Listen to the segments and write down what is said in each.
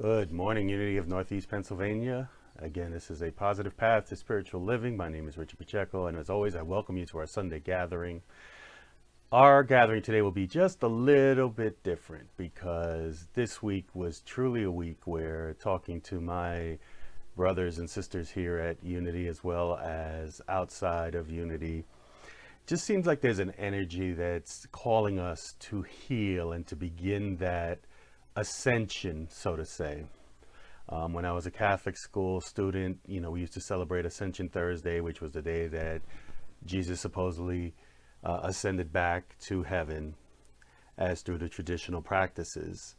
Good morning, Unity of Northeast Pennsylvania. Again, this is a positive path to spiritual living. My name is Richard Pacheco, and as always, I welcome you to our Sunday gathering. Our gathering today will be just a little bit different because this week was truly a week where talking to my brothers and sisters here at Unity as well as outside of Unity, just seems like there's an energy that's calling us to heal and to begin that ascension, so to say. When I was a Catholic school student, we used to celebrate Ascension Thursday, which was the day that Jesus supposedly ascended back to heaven as through the traditional practices.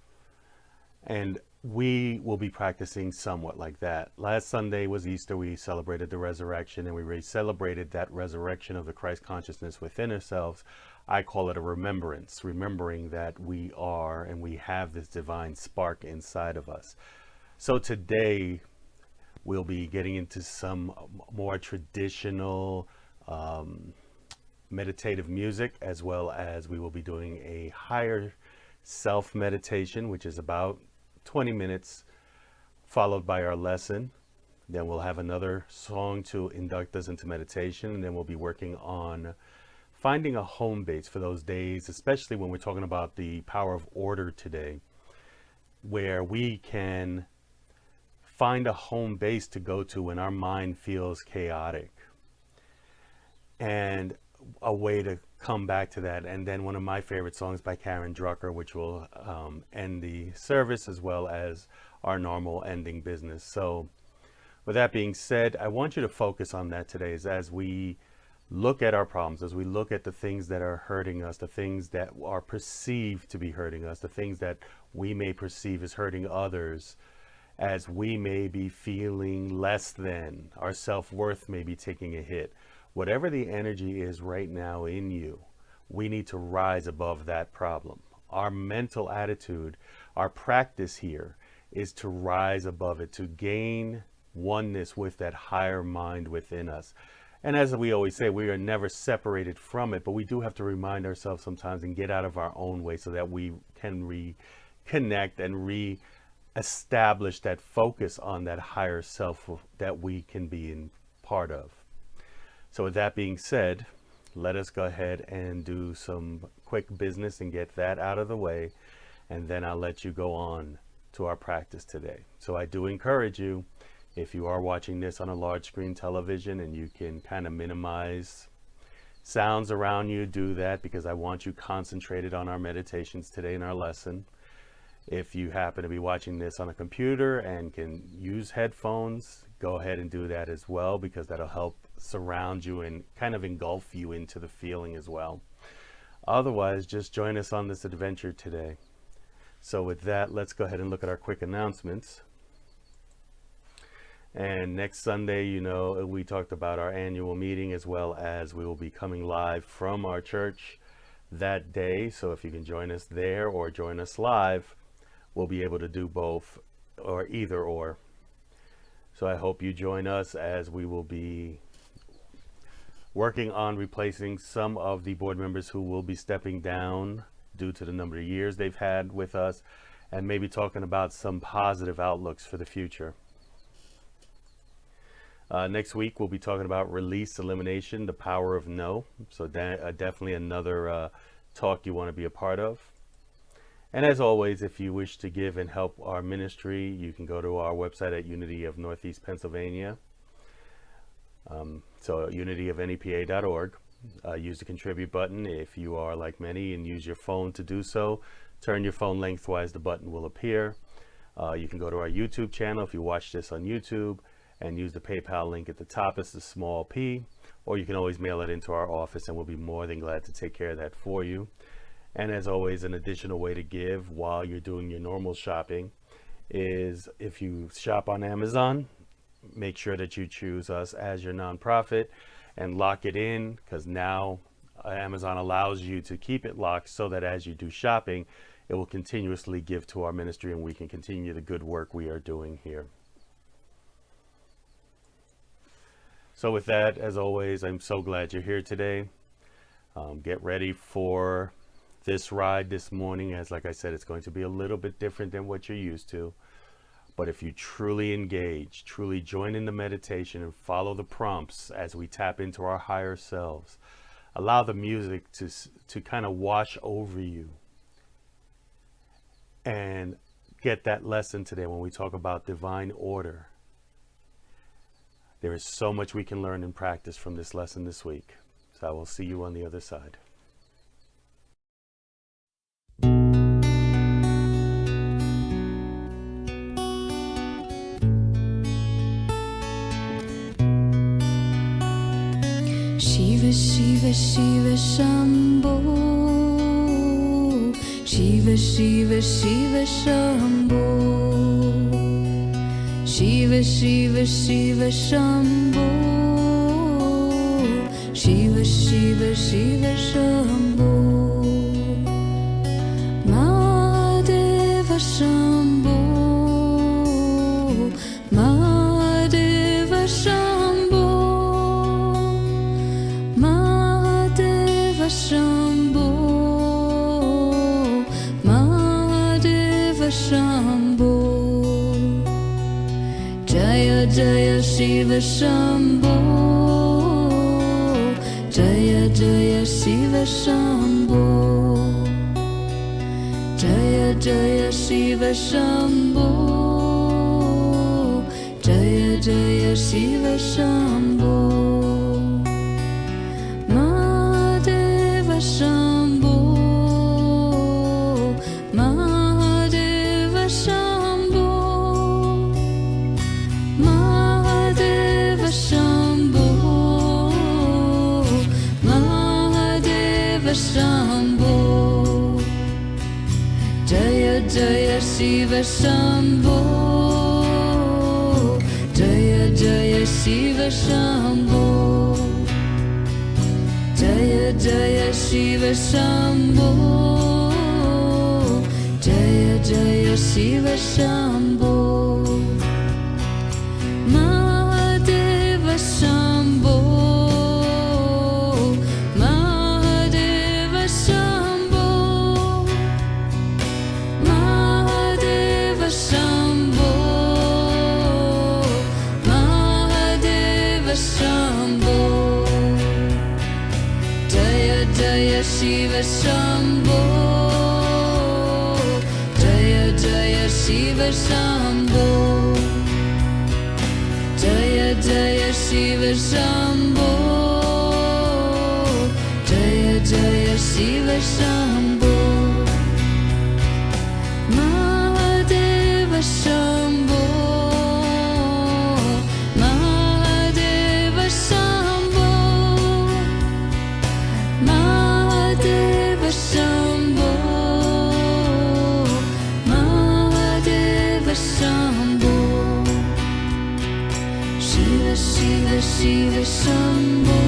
And we will be practicing somewhat like that. Last Sunday was Easter. We celebrated the resurrection, and we celebrated that resurrection of the Christ consciousness within ourselves. I call it a remembrance, remembering that we are and we have this divine spark inside of us. So today we'll be getting into some more traditional meditative music, as well as we will be doing a higher self meditation, which is about 20 minutes, followed by our lesson. Then we'll have another song to induct us into meditation, and then we'll be working on finding a home base for those days, especially when we're talking about the power of order today, where we can find a home base to go to when our mind feels chaotic, and a way to come back to that. And then one of my favorite songs by Karen Drucker, which will end the service as well as our normal ending business. So with that being said, I want you to focus on that today as we look at our problems, as we look at the things that are hurting us, the things that are perceived to be hurting us, the things that we may perceive as hurting others, as we may be feeling less than, our self-worth may be taking a hit. Whatever the energy is right now in you, we need to rise above that problem. Our mental attitude, our practice here is to rise above it, to gain oneness with that higher mind within us. And as we always say, we are never separated from it, but we do have to remind ourselves sometimes and get out of our own way so that we can reconnect and re-establish that focus on that higher self that we can be in part of. So with that being said, let us go ahead and do some quick business and get that out of the way, and then I'll let you go on to our practice today. So I do encourage you, if you are watching this on a large screen television and you can kind of minimize sounds around you, do that, because I want you concentrated on our meditations today in our lesson. If you happen to be watching this on a computer and can use headphones, go ahead and do that as well, because that'll help surround you and kind of engulf you into the feeling as well. Otherwise, just join us on this adventure today. So with that, let's go ahead and look at our quick announcements. And next Sunday, we talked about our annual meeting, as well as we will be coming live from our church that day. So if you can join us there or join us live, we'll be able to do both, or either or. So I hope you join us, as we will be working on replacing some of the board members who will be stepping down due to the number of years they've had with us, and maybe talking about some positive outlooks for the future. Next week, we'll be talking about release, elimination, the power of no. So definitely another talk you want to be a part of. And as always, if you wish to give and help our ministry, you can go to our website at Unity of Northeast Pennsylvania. So unityofnepa.org. Use the contribute button if you are like many and use your phone to do so. Turn your phone lengthwise, the button will appear. You can go to our YouTube channel if you watch this on YouTube, and use the PayPal link at the top. It's the small p, or you can always mail it into our office, and we'll be more than glad to take care of that for you. And as always, an additional way to give while you're doing your normal shopping is, if you shop on Amazon, make sure that you choose us as your nonprofit and lock it in, because now Amazon allows you to keep it locked so that as you do shopping, it will continuously give to our ministry and we can continue the good work we are doing here. So with that, as always, I'm so glad you're here today. Get ready for this ride this morning, as like I said, it's going to be a little bit different than what you're used to. But if you truly engage, truly join in the meditation and follow the prompts as we tap into our higher selves, allow the music to kind of wash over you, and get that lesson today when we talk about divine order. There is so much we can learn and practice from this lesson this week. So I will see you on the other side. Shiva, Shiva, Shiva, Shambho. Shiva, Shiva, Shiva, Shambho. Shiva, Shiva, Shiva, Shambho. Shiva, Shiva, Shiva, Shambho. Mahadeva Shambho. Mahadeva Shambho. Mahadeva Shambho. Mahadeva Shambho. Jaya Jaya Shiva Shambho. Jaya Jaya Shiva Shambho. Jaya Jaya Shiva Shambho. Jaya Jaya Shiva Shambho. Mahadeva Shambho. Mahadeva Shambho. Mahadeva Shambho. Mahadeva Shambho. Jaya Jaya Shiva Shambho. Jaya Jaya Shiva Shambho. Jaya Jaya Shiva Shambho. Jaya Jaya Shiva Shambho. Mahadeva Shambho. Mahadeva Shambho. Mahadeva Shambho. Mahadeva Shambho. Jaya Jaya Shiva Shambho. Jaya Jaya Shiva Shambho. Jaya Jaya Shiva Shambho. Jaya Jaya Shiva Shambho. Mahadeva Shambho. Mahadeva Shambho. Mahadeva Shambho. Mahadeva Shambho. Shiva, Shiva, Shiva Shambho.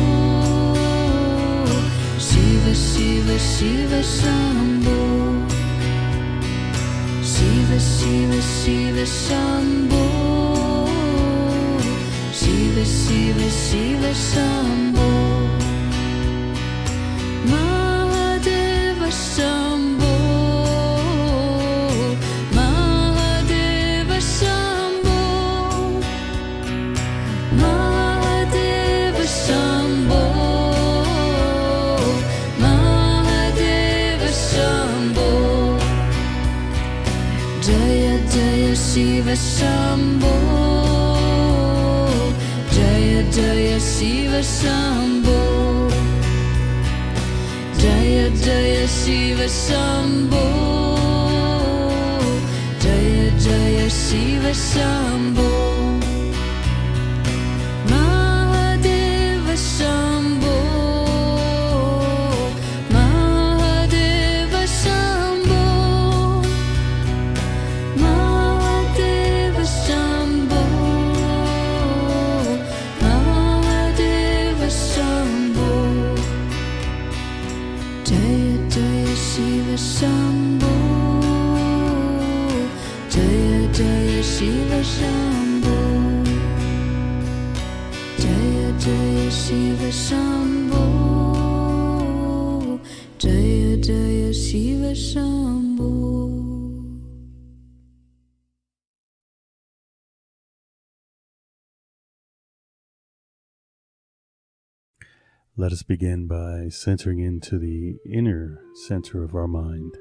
Shiva, Shiva, Shiva Shambho. Shiva, Shiva, Shiva Shambho. Shiva, Shiva, Shiva Shambho. Mahadeva Shambho. Mahadeva Shambho. Mahadeva Shambho. Mahadeva Shambho. Jaya Jaya Shiva Shambho. Jaya Jaya Shiva Shambho. Jaya Jaya Shiva Shambho. Jaya Jaya Shiva Shambho. Mahadeva Shambho. Mahadeva Shambho. Mahadeva Shambho. Mahadeva Shambho. Jaya Jaya Shiva Shambho. Jaya Jaya Shiva Shambho. Jaya Jaya Shiva Shambho. Jaya Jaya Shiva Shambho. Let us begin by centering into the inner center of our mind,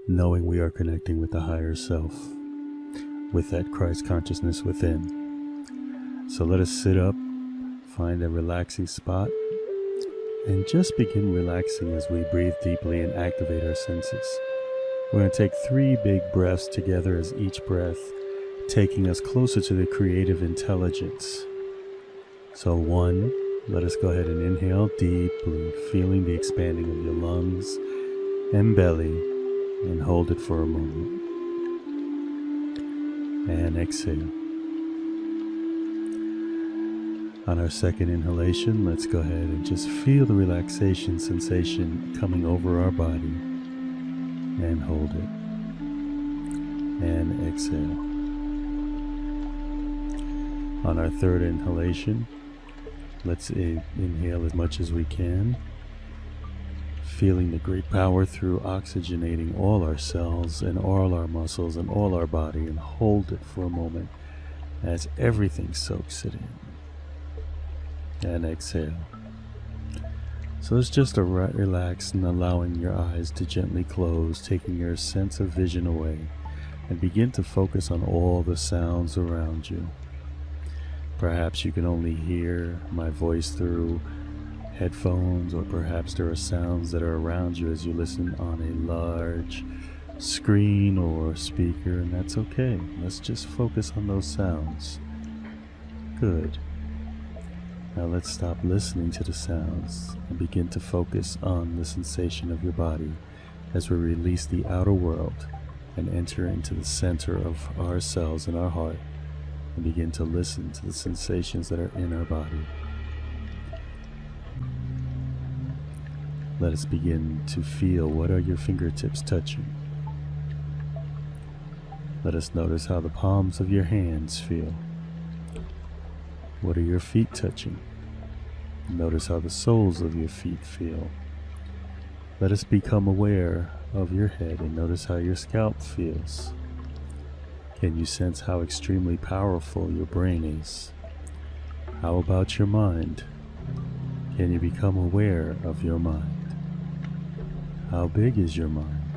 knowing we are connecting with the higher self, with that Christ consciousness within. So let us sit up, find a relaxing spot, and just begin relaxing as we breathe deeply and activate our senses. We're going to take 3 big breaths together, as each breath taking us closer to the creative intelligence. So 1, let us go ahead and inhale deeply, feeling the expanding of your lungs and belly, and hold it for a moment. And exhale. On our second inhalation, let's go ahead and just feel the relaxation sensation coming over our body, and hold it. And exhale. On our third inhalation, let's inhale as much as we can, feeling the great power through oxygenating all our cells and all our muscles and all our body, and hold it for a moment as everything soaks it in. And exhale. So it's just a relax and allowing your eyes to gently close, taking your sense of vision away, and begin to focus on all the sounds around you. Perhaps you can only hear my voice through headphones, or perhaps there are sounds that are around you as you listen on a large screen or speaker, and that's okay. Let's just focus on those sounds. Good. Now let's stop listening to the sounds and begin to focus on the sensation of your body as we release the outer world and enter into the center of ourselves and our heart, and begin to listen to the sensations that are in our body. Let us begin to feel, what are your fingertips touching? Let us notice how the palms of your hands feel. What are your feet touching? Notice how the soles of your feet feel. Let us become aware of your head and notice how your scalp feels. Can you sense how extremely powerful your brain is? How about your mind? Can you become aware of your mind? How big is your mind?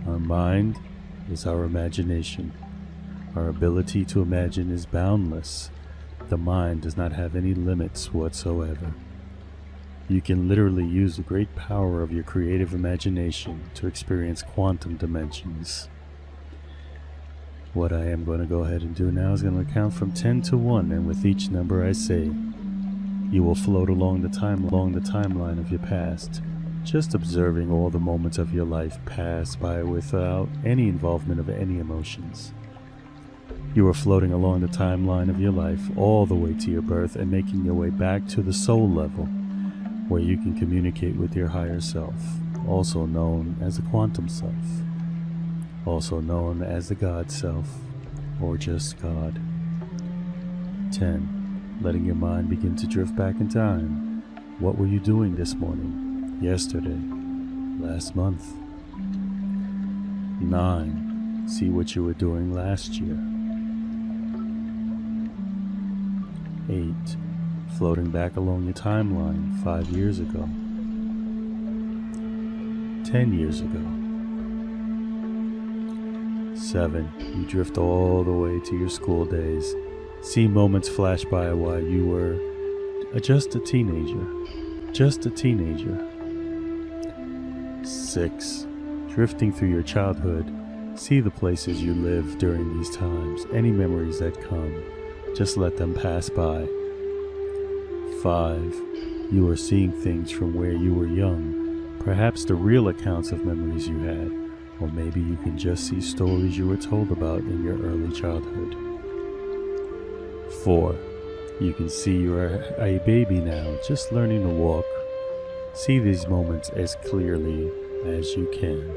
Our mind is our imagination. Our ability to imagine is boundless. The mind does not have any limits whatsoever. You can literally use the great power of your creative imagination to experience quantum dimensions. What I am going to go ahead and do now is going to count from 10 to 1, and with each number I say, you will float along the timeline of your past, just observing all the moments of your life pass by without any involvement of any emotions. You are floating along the timeline of your life all the way to your birth, and making your way back to the soul level, where you can communicate with your higher self, also known as the quantum self, also known as the God self, or just God. 10. Letting your mind begin to drift back in time. What were you doing this morning, yesterday, last month? 9. See what you were doing last year. 8. Floating back along your timeline 5 years ago, 10 years ago. 7. You drift all the way to your school days. See moments flash by while you were just a teenager. 6. Drifting through your childhood. See the places you lived during these times. Any memories that come, just let them pass by. 5. You are seeing things from where you were young, perhaps the real accounts of memories you had, or maybe you can just see stories you were told about in your early childhood. 4. You can see you are a baby now, just learning to walk. See these moments as clearly as you can.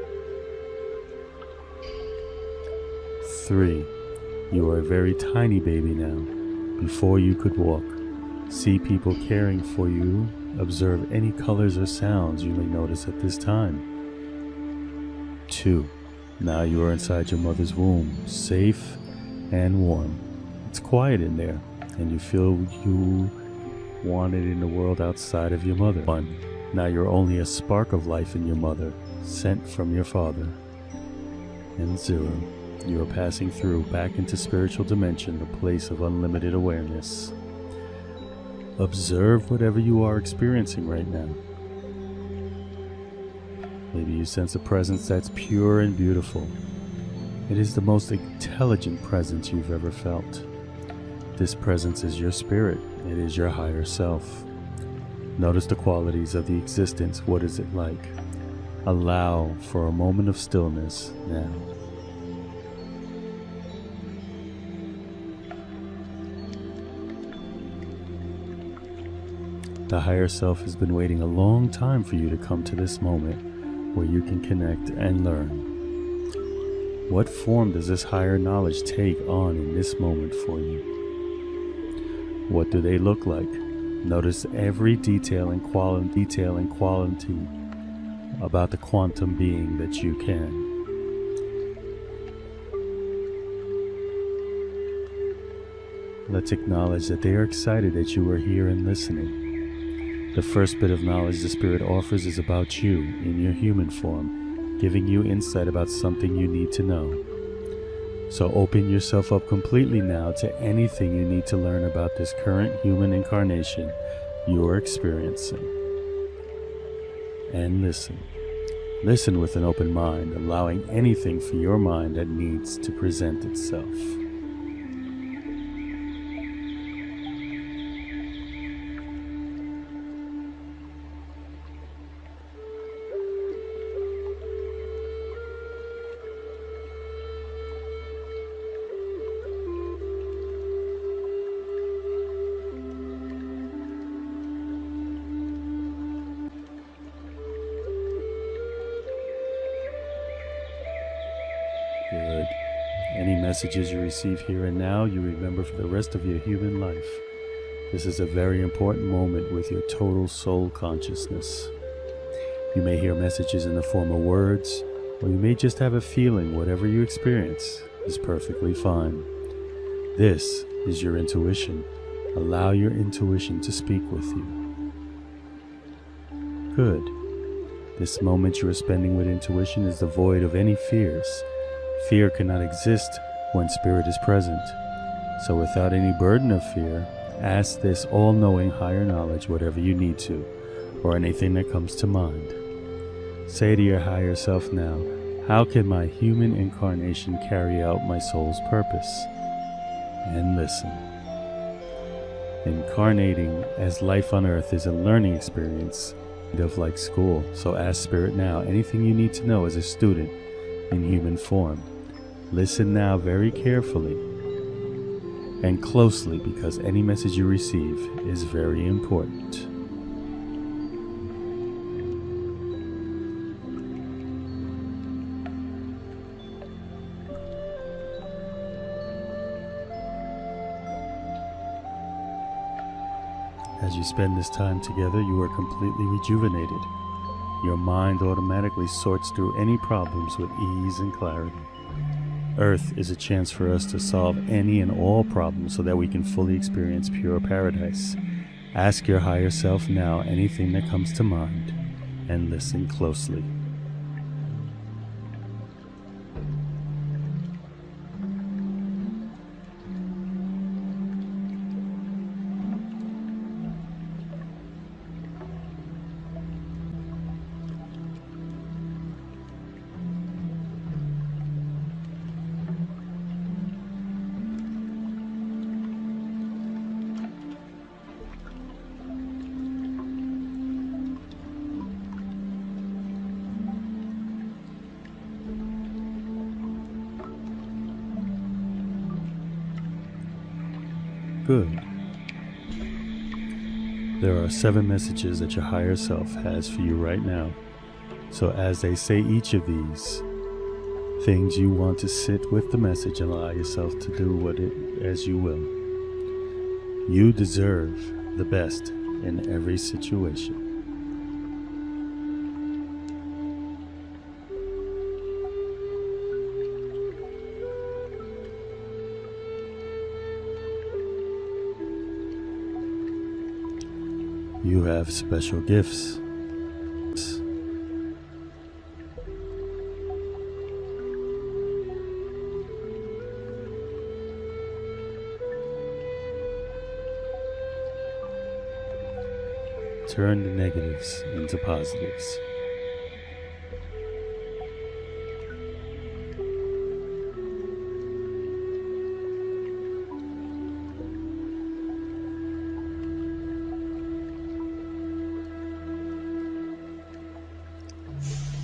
3. You are a very tiny baby now, before you could walk. See people caring for you. Observe any colors or sounds you may notice at this time. 2. Now you are inside your mother's womb, safe and warm. It's quiet in there, and you feel you wanted in the world outside of your mother. 1. Now you're only a spark of life in your mother, sent from your father. And 0. You are passing through back into spiritual dimension, the place of unlimited awareness. Observe whatever you are experiencing right now. Maybe you sense a presence that's pure and beautiful. It is the most intelligent presence you've ever felt. This presence is your spirit. It is your higher self. Notice the qualities of the existence. What is it like? Allow for a moment of stillness now. The higher self has been waiting a long time for you to come to this moment where you can connect and learn. What form does this higher knowledge take on in this moment for you? What do they look like? Notice every detail and quality about the quantum being that you can. Let's acknowledge that they are excited that you are here and listening. The first bit of knowledge the Spirit offers is about you in your human form, giving you insight about something you need to know. So open yourself up completely now to anything you need to learn about this current human incarnation you are experiencing. And listen. Listen with an open mind, allowing anything for your mind that needs to present itself. Good. Any messages you receive here and now, you remember for the rest of your human life. This is a very important moment with your total soul consciousness. You may hear messages in the form of words, or you may just have a feeling. Whatever you experience is perfectly fine. This is your intuition. Allow your intuition to speak with you. Good. This moment you are spending with intuition is devoid of any fears. Fear cannot exist when spirit is present. So without any burden of fear, ask this all-knowing higher knowledge whatever you need to, or anything that comes to mind. Say to your higher self now, how can my human incarnation carry out my soul's purpose? And listen. Incarnating as life on earth is a learning experience, kind of like school. So ask Spirit now anything you need to know as a student in human form. Listen now very carefully and closely, because any message you receive is very important. As you spend this time together, you are completely rejuvenated. Your mind automatically sorts through any problems with ease and clarity. Earth is a chance for us to solve any and all problems so that we can fully experience pure paradise. Ask your higher self now anything that comes to mind, and listen closely. Good. There are 7 messages that your higher self has for you right now. So as they say each of these things, you want to sit with the message and allow yourself to do as you will. You deserve the best in every situation. You have special gifts. Turn the negatives into positives.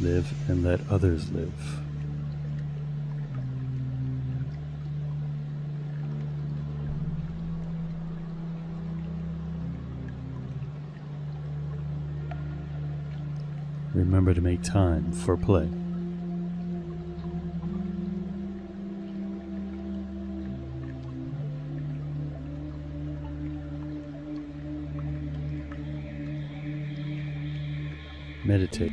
Live and let others live. Remember to make time for play. Meditate.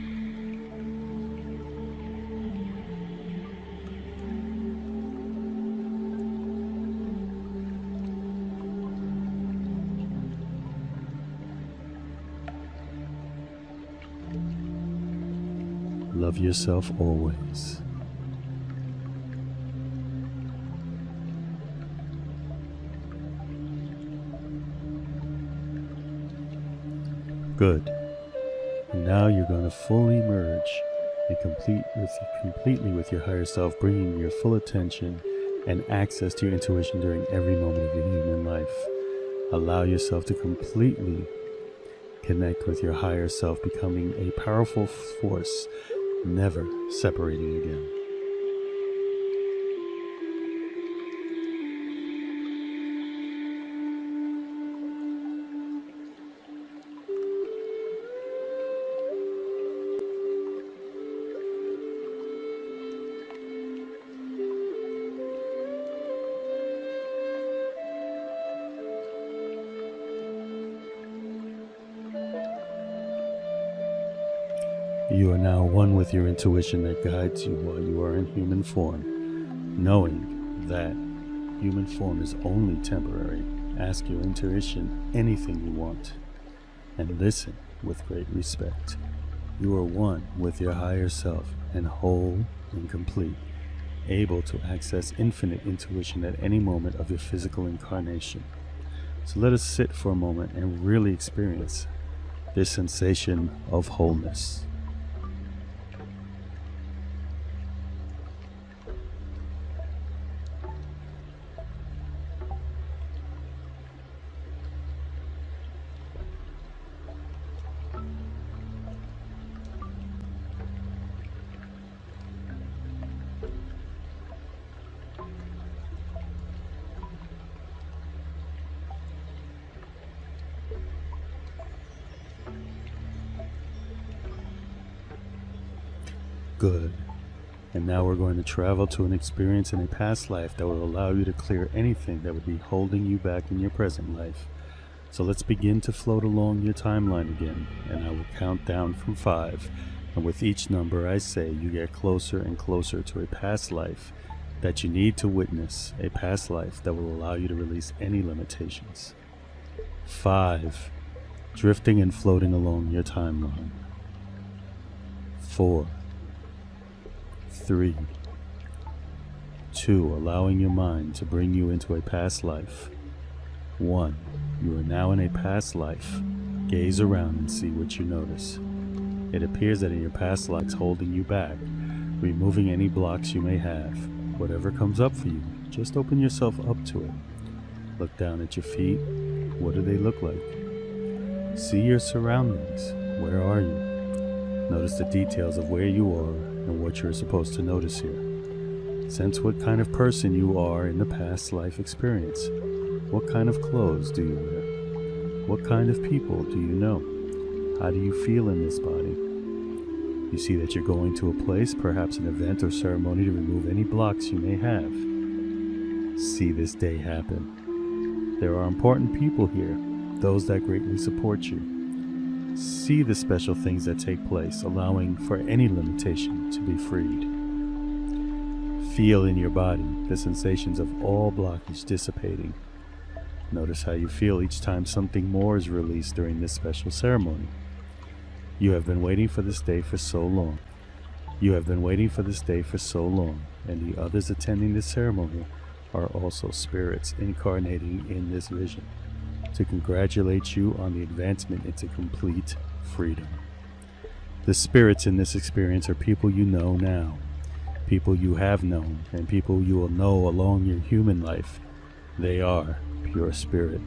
Love yourself always. Good. And now you're going to fully merge and completely with your higher self, bringing your full attention and access to your intuition during every moment of your human life. Allow yourself to completely connect with your higher self, becoming a powerful force, never separating again. You are now one with your intuition that guides you while you are in human form. Knowing that human form is only temporary, ask your intuition anything you want, and listen with great respect. You are one with your higher self and whole and complete, able to access infinite intuition at any moment of your physical incarnation. So let us sit for a moment and really experience this sensation of wholeness. Good. And now we're going to travel to an experience in a past life that will allow you to clear anything that would be holding you back in your present life. So let's begin to float along your timeline again, and I will count down from 5. And with each number I say, you get closer and closer to a past life that you need to witness, a past life that will allow you to release any limitations. 5. Drifting and floating along your timeline. 4. 3, 2, allowing your mind to bring you into a past life. 1, you are now in a past life. Gaze around and see what you notice. It appears that in your past life is holding you back, removing any blocks you may have. Whatever comes up for you, just open yourself up to it. Look down at your feet. What do they look like? See your surroundings. Where are you? Notice the details of where you are and what you're supposed to notice here. Sense what kind of person you are in the past life experience. What kind of clothes do you wear? What kind of people do you know? How do you feel in this body? You see that you're going to a place, perhaps an event or ceremony, to remove any blocks you may have. See this day happen. There are important people here, those that greatly support you. See the special things that take place, allowing for any limitation to be freed. Feel in your body the sensations of all blockage dissipating. Notice how you feel each time something more is released during this special ceremony. You have been waiting for this day for so long. You have been waiting for this day for so long, and the others attending this ceremony are also spirits incarnating in this vision to congratulate you on the advancement into complete freedom. The spirits in this experience are people you know now, people you have known, and people you will know along your human life. They are pure spirit.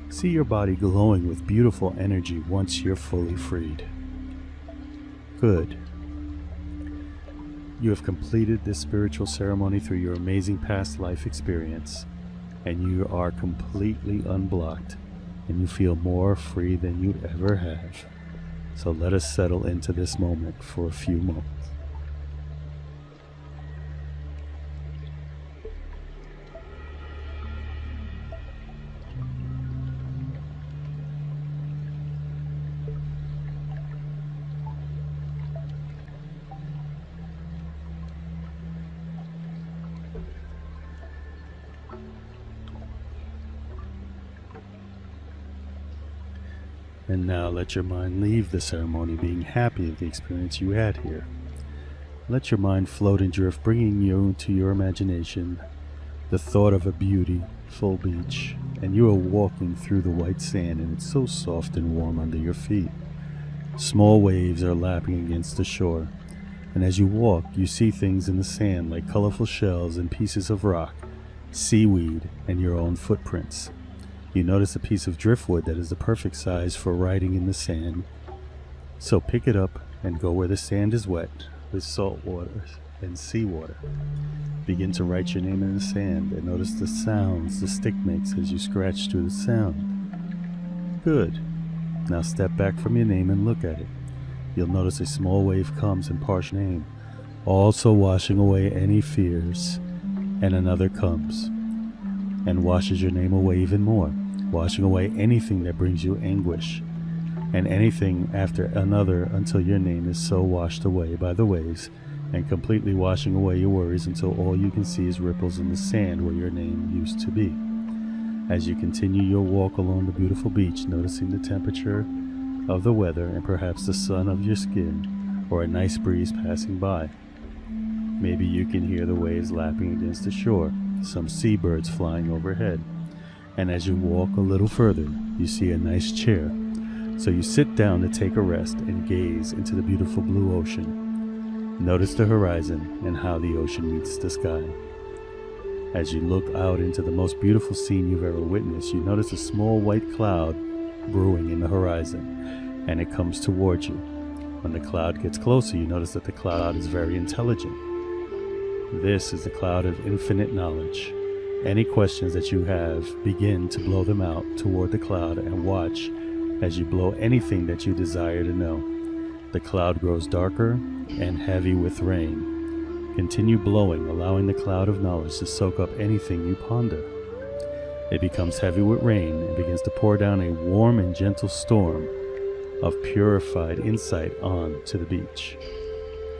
See your body glowing with beautiful energy once you're fully freed. Good. You have completed this spiritual ceremony through your amazing past life experience, and you are completely unblocked, and you feel more free than you'd ever have. So let us settle into this moment for a few moments. And now let your mind leave the ceremony being happy of the experience you had here. Let your mind float and drift, bringing you to your imagination the thought of a beautiful beach, and you are walking through the white sand, and it's so soft and warm under your feet. Small waves are lapping against the shore, and as you walk, you see things in the sand like colorful shells and pieces of rock, seaweed, and your own footprints. You notice a piece of driftwood that is the perfect size for writing in the sand. So pick it up and go where the sand is wet with salt water and seawater. Begin to write your name in the sand and notice the sounds the stick makes as you scratch through the sound. Good. Now step back from your name and look at it. You'll notice a small wave comes and parts your name, also washing away any fears, and another comes and washes your name away even more, washing away anything that brings you anguish, and anything after another until your name is so washed away by the waves, and completely washing away your worries until all you can see is ripples in the sand where your name used to be. As you continue your walk along the beautiful beach, noticing the temperature of the weather and perhaps the sun of your skin, or a nice breeze passing by. Maybe you can hear the waves lapping against the shore, some seabirds flying overhead, and as you walk a little further, you see a nice chair. So you sit down to take a rest and gaze into the beautiful blue ocean. Notice the horizon and how the ocean meets the sky. As you look out into the most beautiful scene you've ever witnessed, you notice a small white cloud brewing in the horizon, and it comes towards you. When the cloud gets closer, you notice that the cloud is very intelligent. This is the cloud of infinite knowledge. Any questions that you have, begin to blow them out toward the cloud and watch as you blow anything that you desire to know. The cloud grows darker and heavy with rain. Continue blowing, allowing the cloud of knowledge to soak up anything you ponder. It becomes heavy with rain and begins to pour down a warm and gentle storm of purified insight onto the beach.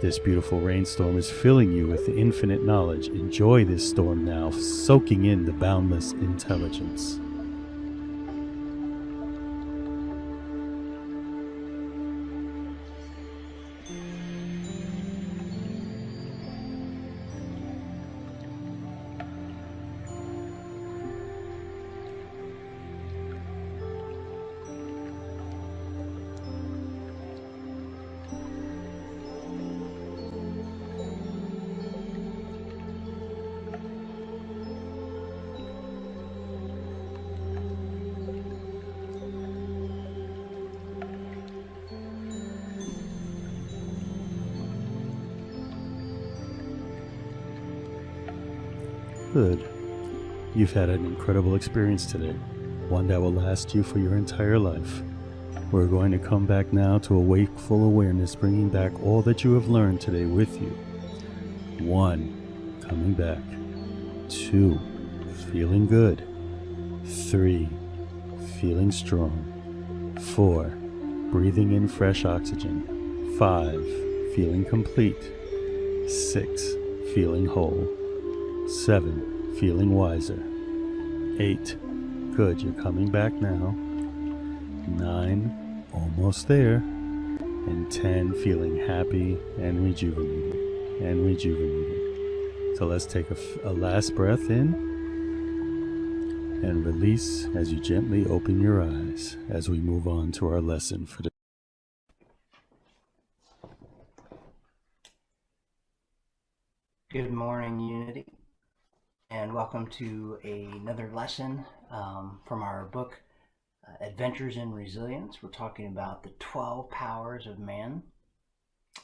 This beautiful rainstorm is filling you with infinite knowledge. Enjoy this storm now, soaking in the boundless intelligence. Good. You've had an incredible experience today, one that will last you for your entire life. We're going to come back now to a wakeful awareness, bringing back all that you have learned today with you. 1. Coming back. 2. Feeling good. 3. Feeling strong. 4. Breathing in fresh oxygen. 5. Feeling complete. 6. Feeling whole. 7. Feeling wiser. 8. Good, you're coming back now. 9, almost there. And 10, feeling happy and rejuvenated. And rejuvenated. So let's take a last breath in and release as you gently open your eyes as we move on to our lesson for today. Good morning, Unity, and welcome to another lesson from our book, Adventures in Resilience. We're talking about the 12 powers of man,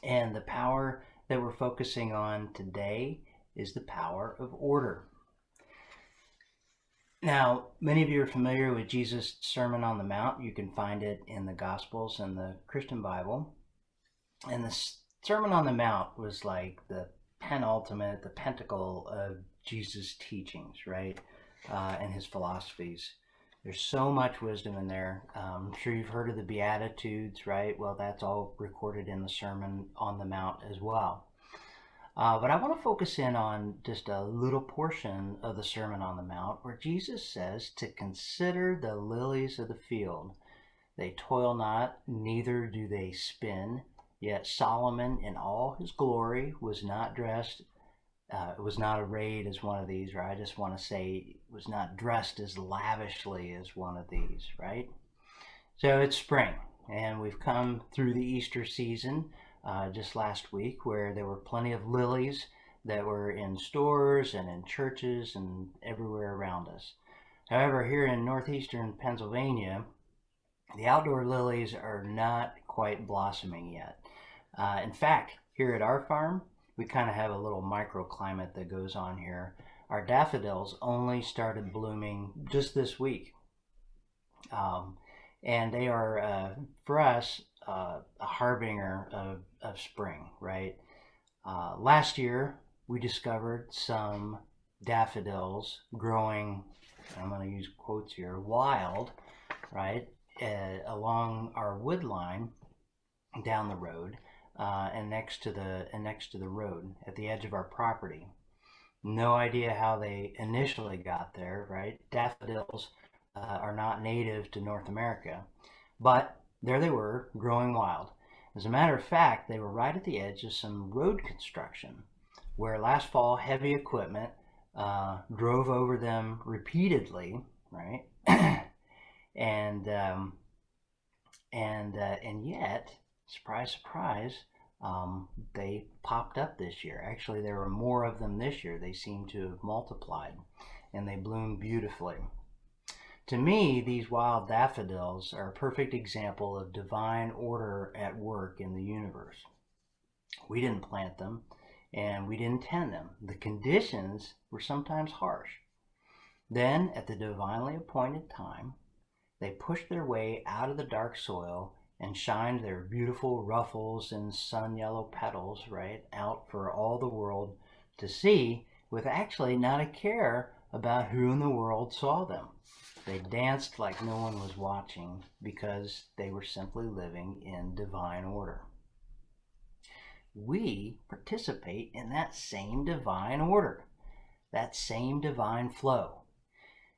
and the power that we're focusing on today is the power of order. Now, many of you are familiar with Jesus' Sermon on the Mount. You can find it in the Gospels and the Christian Bible. And the Sermon on the Mount was like the penultimate, the pentacle of Jesus' teachings, right? And his philosophies. There's so much wisdom in there. I'm sure you've heard of the Beatitudes, right? Well, that's all recorded in the Sermon on the Mount as well. But I want to focus in on just a little portion of the Sermon on the Mount where Jesus says to consider the lilies of the field. They toil not, neither do they spin. Yet Solomon in all his glory was not dressed, was not arrayed as one of these, or I just want to say was not dressed as lavishly as one of these, right? So it's spring, and we've come through the Easter season just last week where there were plenty of lilies that were in stores and in churches and everywhere around us. However, here in northeastern Pennsylvania, the outdoor lilies are not quite blossoming yet. In fact, here at our farm, we kind of have a little microclimate that goes on here. Our daffodils only started blooming just this week. And they are, for us, a harbinger of spring, right? Last year, we discovered some daffodils growing, I'm going to use quotes here, wild, right? Along our wood line down the road. And next to the road at the edge of our property. No idea how they initially got there, right? Daffodils are not native to North America, but there they were, growing wild. As a matter of fact, they were right at the edge of some road construction, where last fall heavy equipment drove over them repeatedly, right? and yet, surprise, surprise, they popped up this year. Actually, there were more of them this year. They seem to have multiplied, and they bloom beautifully. To me, these wild daffodils are a perfect example of divine order at work in the universe. We didn't plant them, and we didn't tend them. The conditions were sometimes harsh. Then, at the divinely appointed time, they pushed their way out of the dark soil and shined their beautiful ruffles and sun yellow petals, right, out for all the world to see, with actually not a care about who in the world saw them. They danced like no one was watching because they were simply living in divine order. We participate in that same divine order, that same divine flow.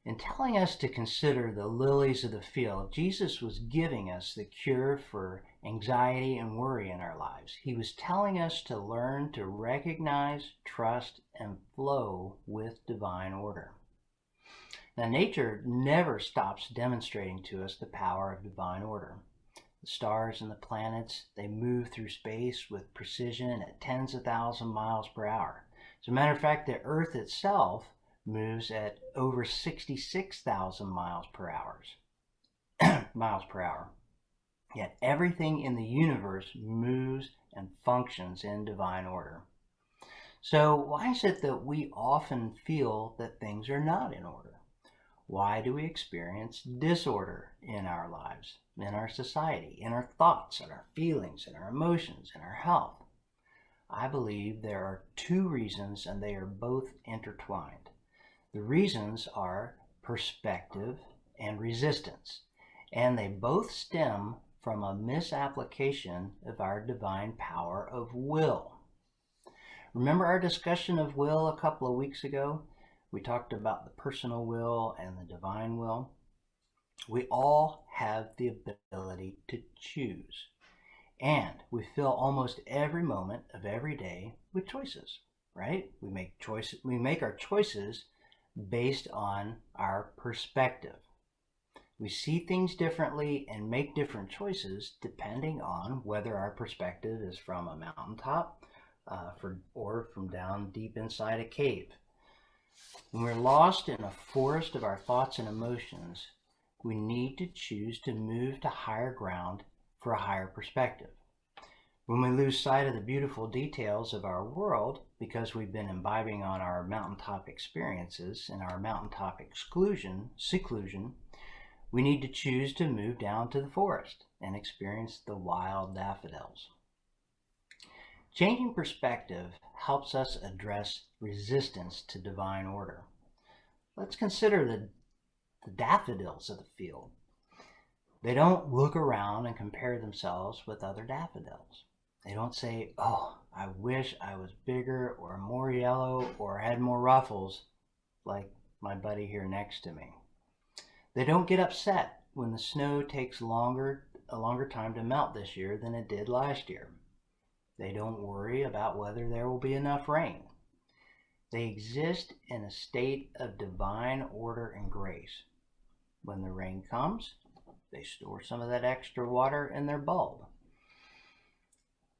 In telling us to consider the lilies of the field, Jesus was giving us the cure for anxiety and worry in our lives. He was telling us to learn to recognize, trust, and flow with divine order. Now, nature never stops demonstrating to us the power of divine order. The stars and the planets, they move through space with precision at tens of thousands of miles per hour. As a matter of fact, the Earth itself moves at over 66,000 miles per hour. Yet everything in the universe moves and functions in divine order. So why is it that we often feel that things are not in order? Why do we experience disorder in our lives, in our society, in our thoughts, in our feelings, in our emotions, in our health? I believe there are two reasons, and they are both intertwined. The reasons are perspective and resistance, and they both stem from a misapplication of our divine power of will. Remember our discussion of will a couple of weeks ago? We talked about the personal will and the divine will. We all have the ability to choose, and we fill almost every moment of every day with choices, right? We make our choices based on our perspective. We see things differently and make different choices depending on whether our perspective is from a mountaintop or from down deep inside a cave. When we're lost in a forest of our thoughts and emotions, we need to choose to move to higher ground for a higher perspective. When we lose sight of the beautiful details of our world because we've been imbibing on our mountaintop experiences and our mountaintop seclusion, we need to choose to move down to the forest and experience the wild daffodils. Changing perspective helps us address resistance to divine order. Let's consider the daffodils of the field. They don't look around and compare themselves with other daffodils. They don't say, oh, I wish I was bigger or more yellow or had more ruffles like my buddy here next to me. They don't get upset when the snow takes a longer time to melt this year than it did last year. They don't worry about whether there will be enough rain. They exist in a state of divine order and grace. When the rain comes, they store some of that extra water in their bulb.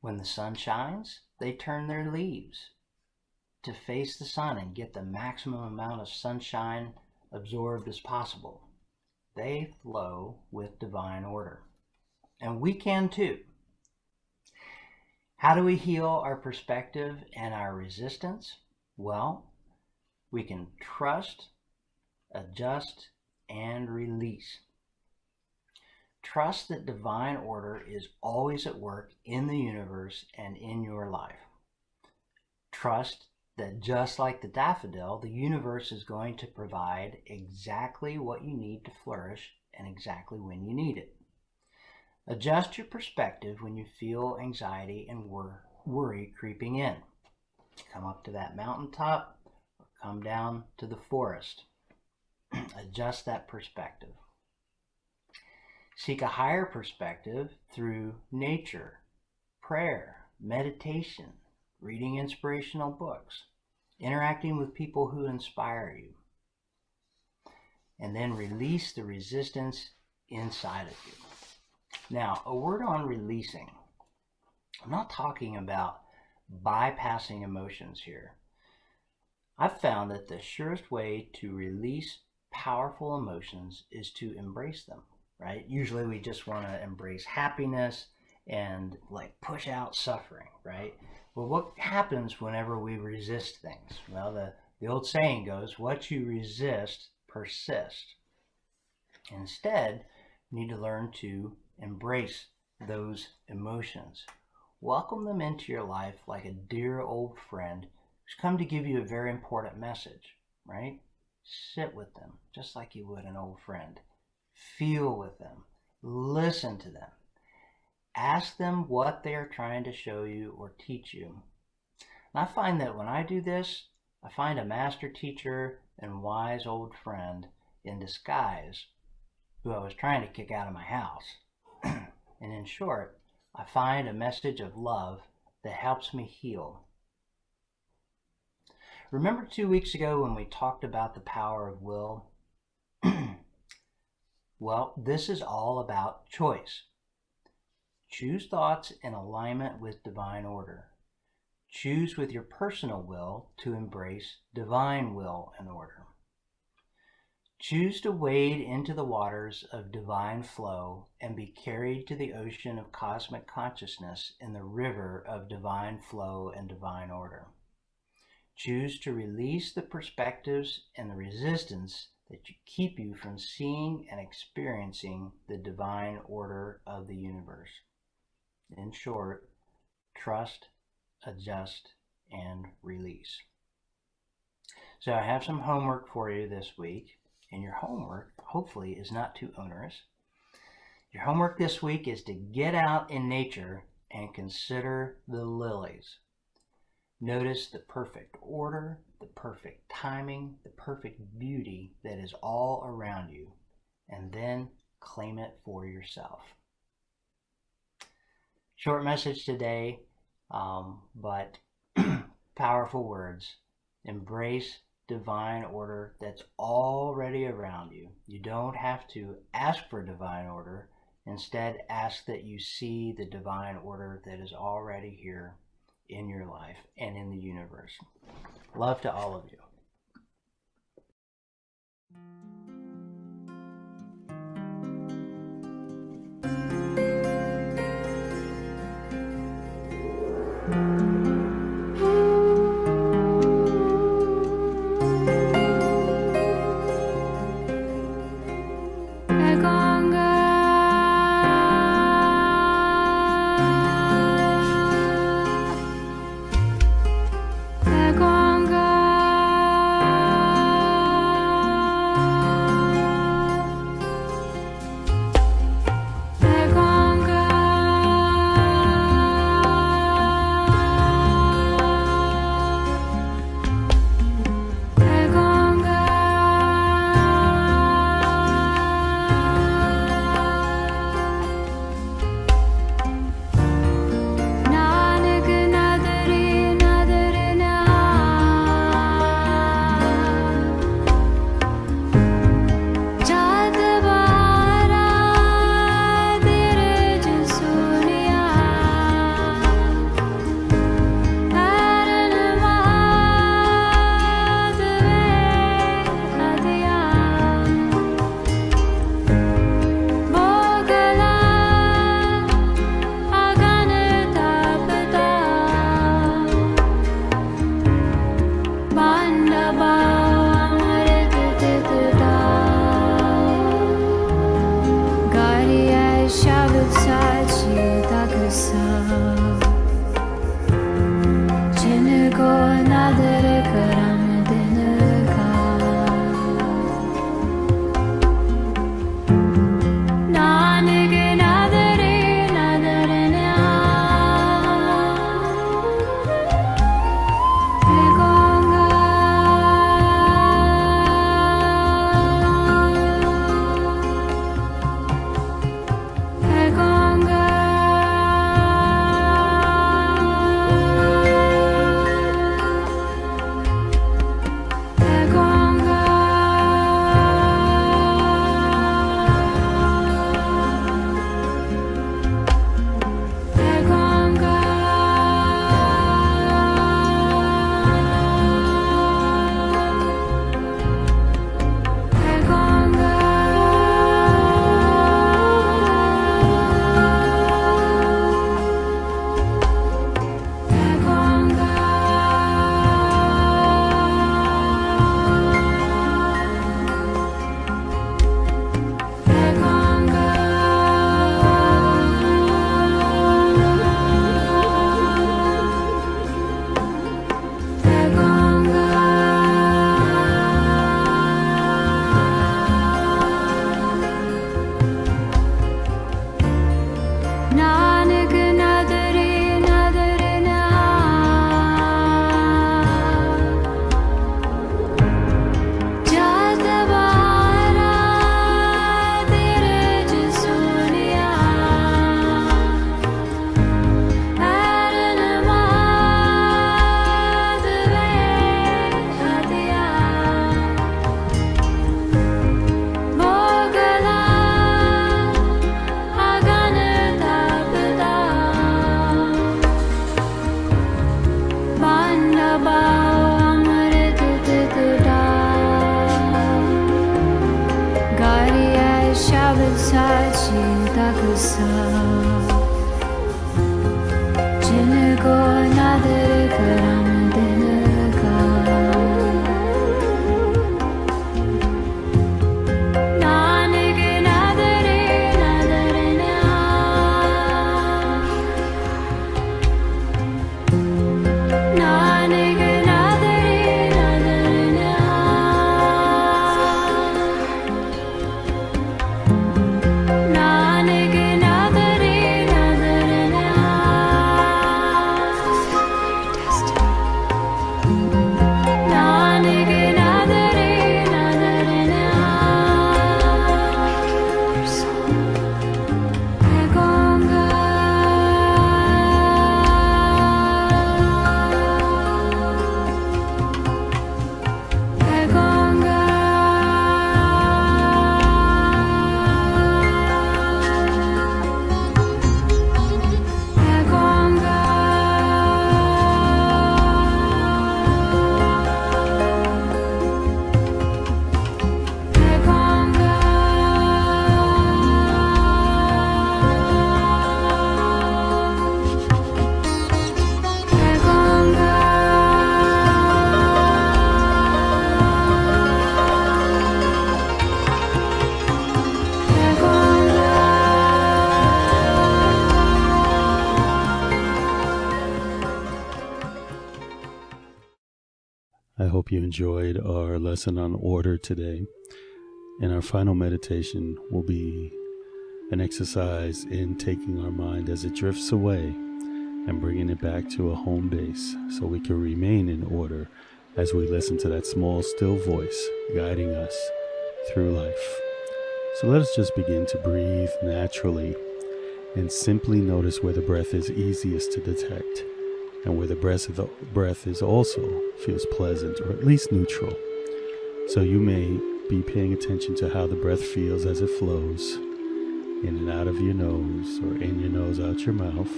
When the sun shines, they turn their leaves to face the sun and get the maximum amount of sunshine absorbed as possible. They flow with divine order. And we can too. How do we heal our perspective and our resistance? Well, we can trust, adjust, and release. Trust that divine order is always at work in the universe and in your life. Trust that just like the daffodil, the universe is going to provide exactly what you need to flourish and exactly when you need it. Adjust your perspective when you feel anxiety and worry creeping in. Come up to that mountaintop or come down to the forest. Adjust that perspective. Seek a higher perspective through nature, prayer, meditation, reading inspirational books, interacting with people who inspire you. And then release the resistance inside of you. Now, a word on releasing. I'm not talking about bypassing emotions here. I've found that the surest way to release powerful emotions is to embrace them, right? Usually we just want to embrace happiness and like push out suffering, right? Well, what happens whenever we resist things? Well, the old saying goes, what you resist persists. Instead, you need to learn to embrace those emotions. Welcome them into your life like a dear old friend who's come to give you a very important message, right? Sit with them just like you would an old friend. Feel with them. Listen to them. Ask them what they are trying to show you or teach you. And I find that when I do this, I find a master teacher and wise old friend in disguise who I was trying to kick out of my house. And in short, I find a message of love that helps me heal. Remember 2 weeks ago when we talked about the power of will? Well, this is all about choice. Choose thoughts in alignment with divine order. Choose with your personal will to embrace divine will and order. Choose to wade into the waters of divine flow and be carried to the ocean of cosmic consciousness in the river of divine flow and divine order. Choose to release the perspectives and the resistance that keep you from seeing and experiencing the divine order of the universe. In short, trust, adjust, and release. So I have some homework for you this week, and your homework hopefully is not too onerous. Your homework this week is to get out in nature and consider the lilies. Notice the perfect order, the perfect timing, the perfect beauty that is all around you, and then claim it for yourself. Short message today, but powerful words. Embrace divine order that's already around you. You don't have to ask for divine order. Instead, ask that you see the divine order that is already here in your life and in the universe. Love to all of you. जिनको नादर करम दिल का Nanak Nadre Nadar Nanak Nadre Nadar Nanak Nadre I hope you enjoyed our lesson on order today. And our final meditation will be an exercise in taking our mind as it drifts away and bringing it back to a home base so we can remain in order as we listen to that small, still voice guiding us through life. So let us just begin to breathe naturally and simply notice where the breath is easiest to detect and where the breath is also feels pleasant or at least neutral. So you may be paying attention to how the breath feels as it flows in and out of your nose or in your nose, out your mouth.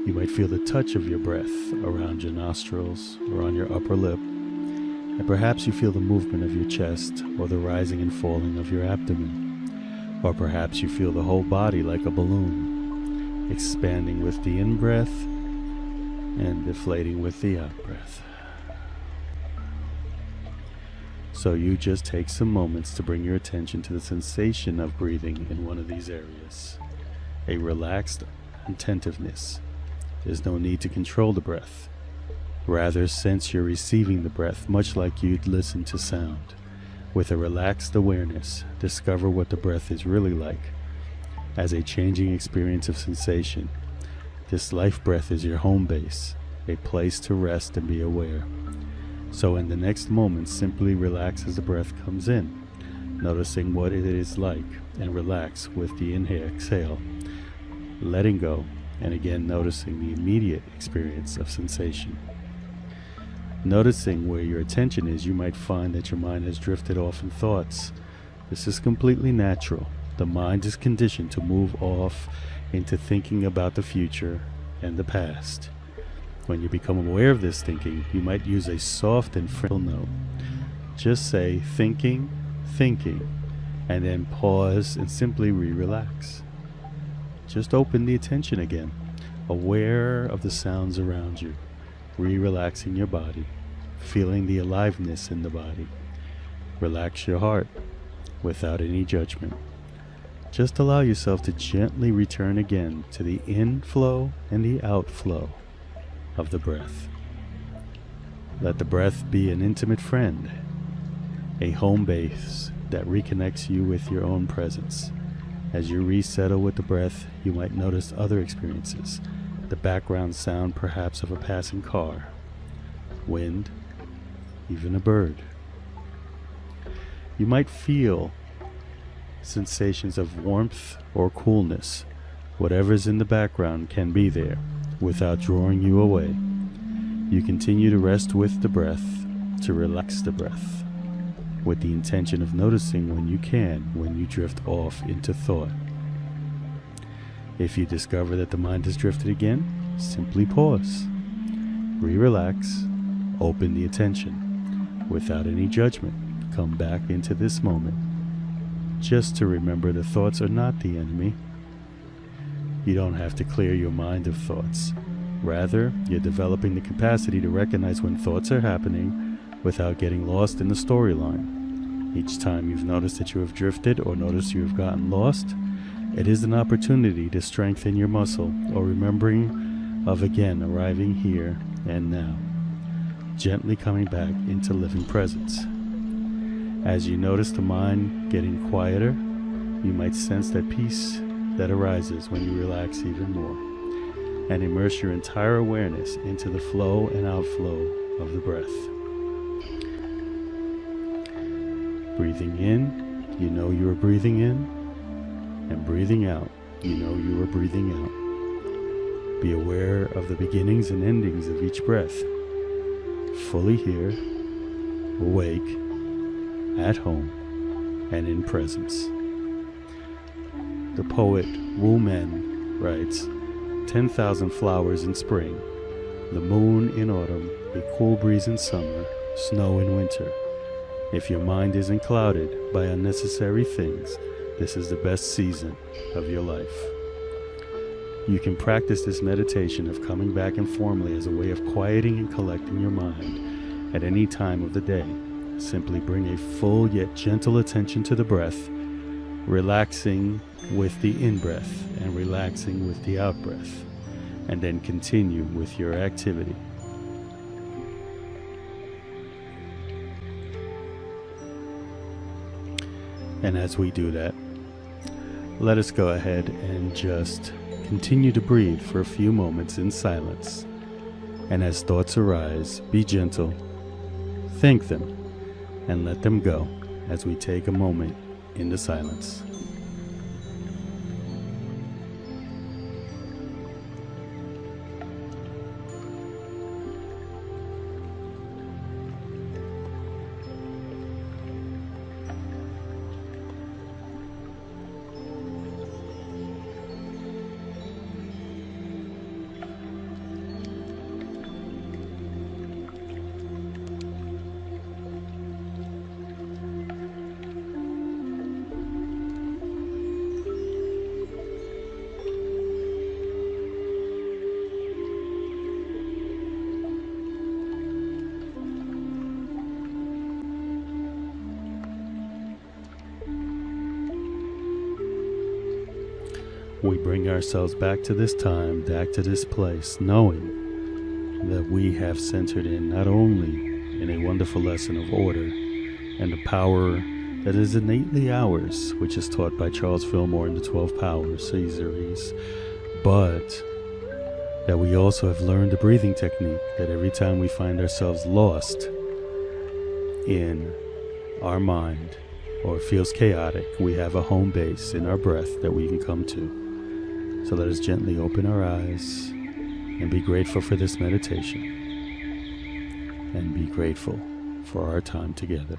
You might feel the touch of your breath around your nostrils or on your upper lip. And perhaps you feel the movement of your chest or the rising and falling of your abdomen. Or perhaps you feel the whole body like a balloon, expanding with the in-breath and deflating with the out-breath. So you just take some moments to bring your attention to the sensation of breathing in one of these areas. A relaxed attentiveness. There's no need to control the breath. Rather, sense you're receiving the breath much like you'd listen to sound. With a relaxed awareness, discover what the breath is really like. As a changing experience of sensation, this life breath is your home base, a place to rest and be aware. So in the next moment, simply relax as the breath comes in, noticing what it is like, and relax with the inhale, exhale, letting go, and again noticing the immediate experience of sensation. Noticing where your attention is, you might find that your mind has drifted off in thoughts. This is completely natural. The mind is conditioned to move off into thinking about the future and the past. When you become aware of this thinking, you might use a soft and friendly note. Just say thinking, thinking, and then pause and simply relax. Just open the attention again, aware of the sounds around you, relaxing your body, feeling the aliveness in the body. Relax your heart without any judgment. Just allow yourself to gently return again to the inflow and the outflow of the breath. Let the breath be an intimate friend, a home base that reconnects you with your own presence. As you resettle with the breath, you might notice other experiences, the background sound perhaps of a passing car, wind, even a bird. You might feel sensations of warmth or coolness. Whatever's in the background can be there without drawing you away. You continue to rest with the breath, to relax the breath, with the intention of noticing when you can, when you drift off into thought. If you discover that the mind has drifted again, simply pause, relax, open the attention. Without any judgment, come back into this moment. Just to remember the thoughts are not the enemy. You don't have to clear your mind of thoughts. Rather, you're developing the capacity to recognize when thoughts are happening without getting lost in the storyline. Each time you've noticed that you have drifted or noticed you have gotten lost, it is an opportunity to strengthen your muscle or remembering of again arriving here and now, gently coming back into living presence. As you notice the mind getting quieter, you might sense that peace that arises when you relax even more and immerse your entire awareness into the flow and outflow of the breath. Breathing in, you know you are breathing in, and breathing out, you know you are breathing out. Be aware of the beginnings and endings of each breath. Fully here, awake, at home, and in presence. The poet Wu Men writes, 10,000 flowers in spring, the moon in autumn, a cool breeze in summer, snow in winter. If your mind isn't clouded by unnecessary things, this is the best season of your life. You can practice this meditation of coming back informally as a way of quieting and collecting your mind at any time of the day. Simply bring a full yet gentle attention to the breath, relaxing with the in-breath and relaxing with the out-breath, and then continue with your activity. And as we do that, let us go ahead and just continue to breathe for a few moments in silence. And as thoughts arise, be gentle, thank them, and let them go as we take a moment into silence. We bring ourselves back to this time, back to this place, knowing that we have centered in not only in a wonderful lesson of order and the power that is innately ours, which is taught by Charles Fillmore in the 12 Powers series, but that we also have learned a breathing technique that every time we find ourselves lost in our mind or it feels chaotic, we have a home base in our breath that we can come to. So let us gently open our eyes and be grateful for this meditation and be grateful for our time together.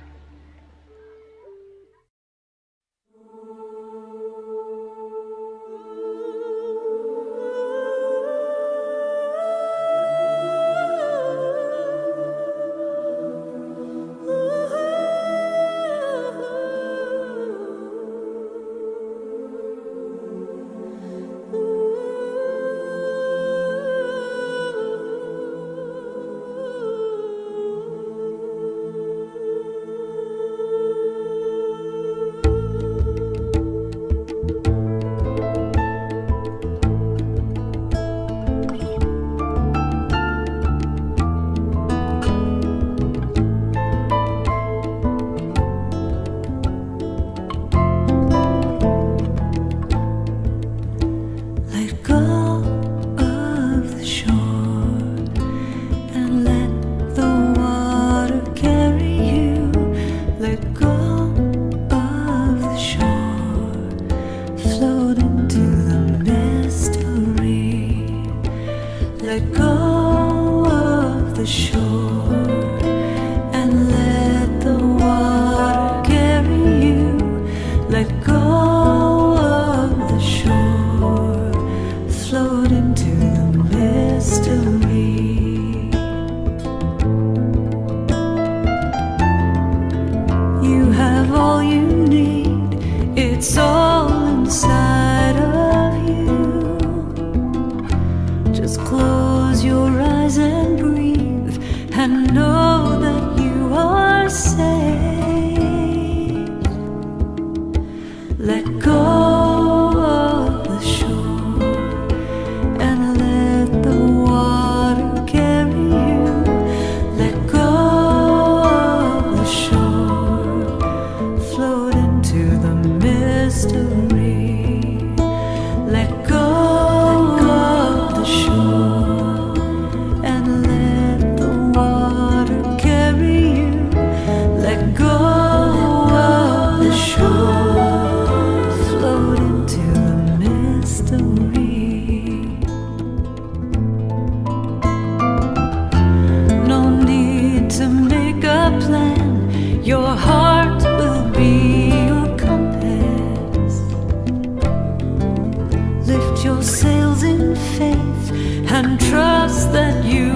You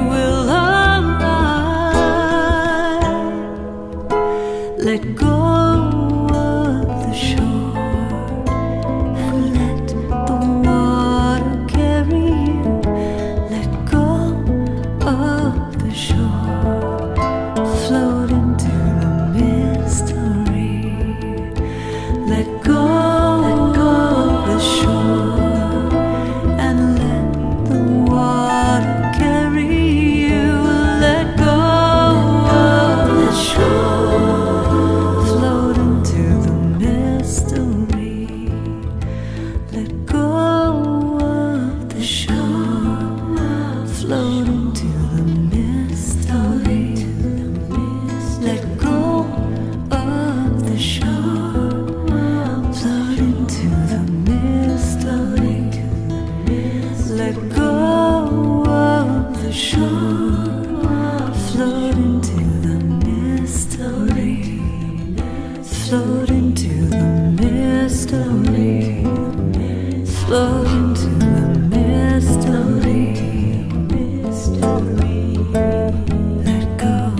float into the mystery. Let go of the shore. Float into the mystery. Let go of the shore. Float into the mystery. Float into the mystery. Float into the mystery. Let go.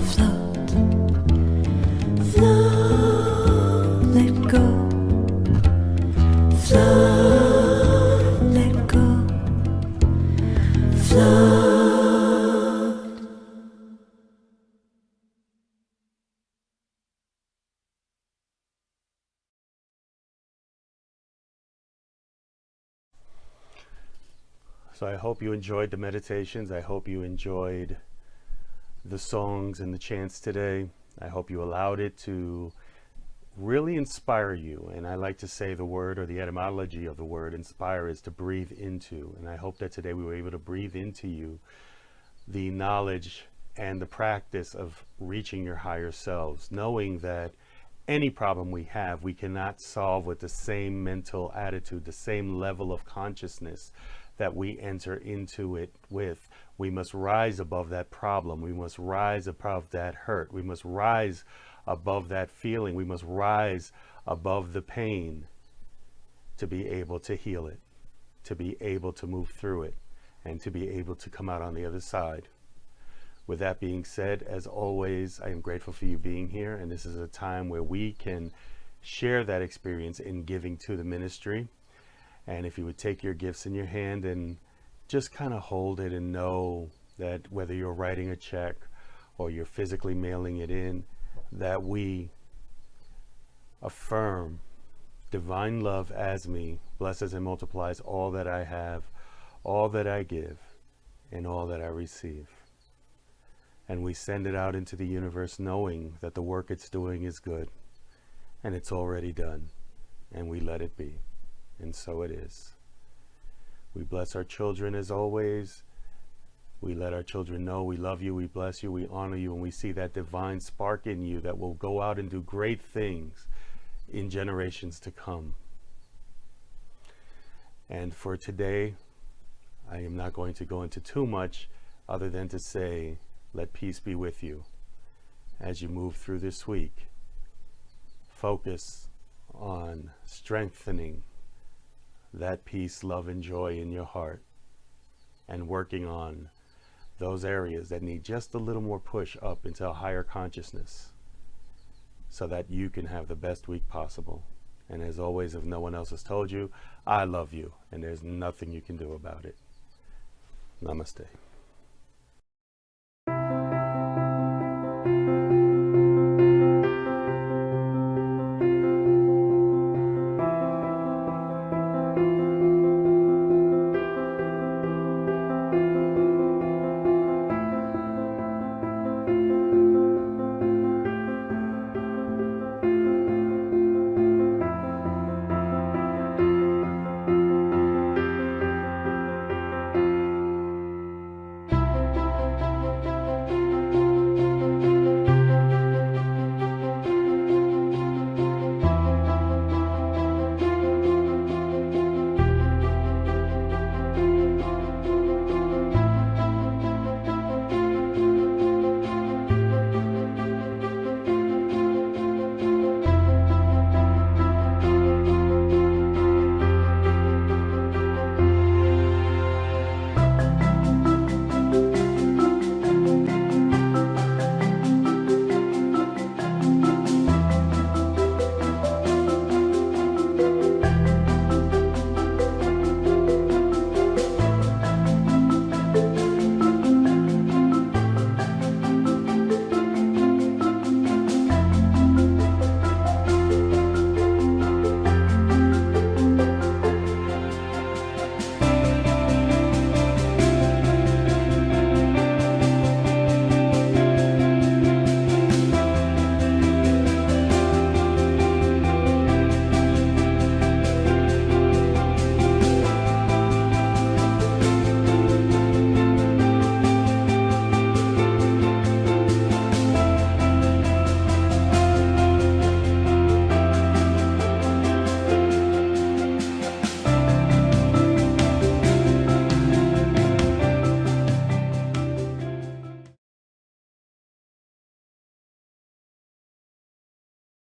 Float. Float. Let go. Float. Let go. Float. So I hope you enjoyed the meditations. I hope you enjoyed the songs and the chants today. I hope you allowed it to really inspire you. And I like to say the word, or the etymology of the word inspire, is to breathe into. And I hope that today we were able to breathe into you the knowledge and the practice of reaching your higher selves, knowing that any problem we have, we cannot solve with the same mental attitude, the same level of consciousness that we enter into it with. We must rise above that problem. We must rise above that hurt. We must rise above that feeling. We must rise above the pain to be able to heal it, to be able to move through it, and to be able to come out on the other side. With that being said, as always, I am grateful for you being here, and this is a time where we can share that experience in giving to the ministry. And if you would take your gifts in your hand and just kind of hold it and know that whether you're writing a check or you're physically mailing it in, that we affirm divine love as me blesses and multiplies all that I have, all that I give, and all that I receive. And we send it out into the universe knowing that the work it's doing is good and it's already done, and we let it be. And so it is. We bless our children as always. We let our children know we love you, we bless you, we honor you, and we see that divine spark in you that will go out and do great things in generations to come. And for today, I am not going to go into too much other than to say, let peace be with you as you move through this week. Focus on strengthening that peace, love, and joy in your heart, and working on those areas that need just a little more push up into a higher consciousness so that you can have the best week possible. And as always, if no one else has told you, I love you, and there's nothing you can do about it. Namaste.